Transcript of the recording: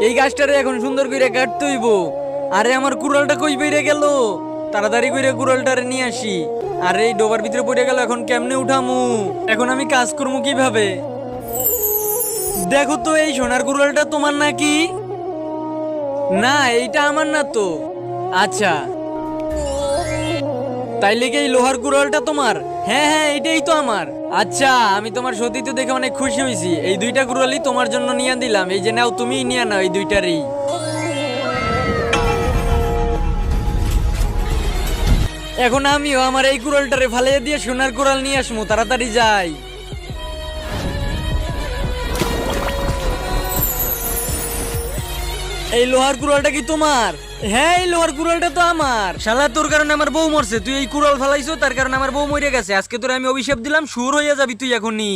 এই গাছটারে এখন সুন্দর করে কাটতে হইব। আরে আমার কুড়ালটা কই বেরিয়ে গেল? তাড়াতাড়ি করে কুড়ালটারে নিয়ে আসি। আরে এই ডোবার ভিতরে পড়ে গেল, এখন কেমনে উঠামু? এখন আমি কাজ করবো কিভাবে? দেখো তো, এই সোনার কুড়ালটা তোমার নাকি? না, এইটা আমার না তো। আচ্ছা, তাইলে কি এই লোহার কুড়ালটা তোমার? হ্যাঁ হ্যাঁ, এটাই তো আমার। আচ্ছা, আমি তোমার সতীত্ব দেখে অনেক খুশি হয়েছি। এই দুইটা কুড়ালই তোমার জন্য নিয়ে দিলাম। এই যে নাও, তুমিই নিয়ে নাও এই দুইটারই। এখন আমিও আমার এই কুড়ালটারে ফালিয়ে দিয়ে সোনার কুড়াল নিয়ে আসবো। তাড়াতাড়ি যাই। এই লোহার কুড়ালটা কি তোমার? হ্যাঁ, এই লোহার কুড়ালটা তো আমার। শালা, তোর কারণে আমার বউ মরছে। তুই এই কুড়াল ফালাইছো, তার কারণে আমার বউ মরে গেছে। আজকে তোর আমি অভিশাপ দিলাম, সুর হয়ে যাবি তুই এখনই।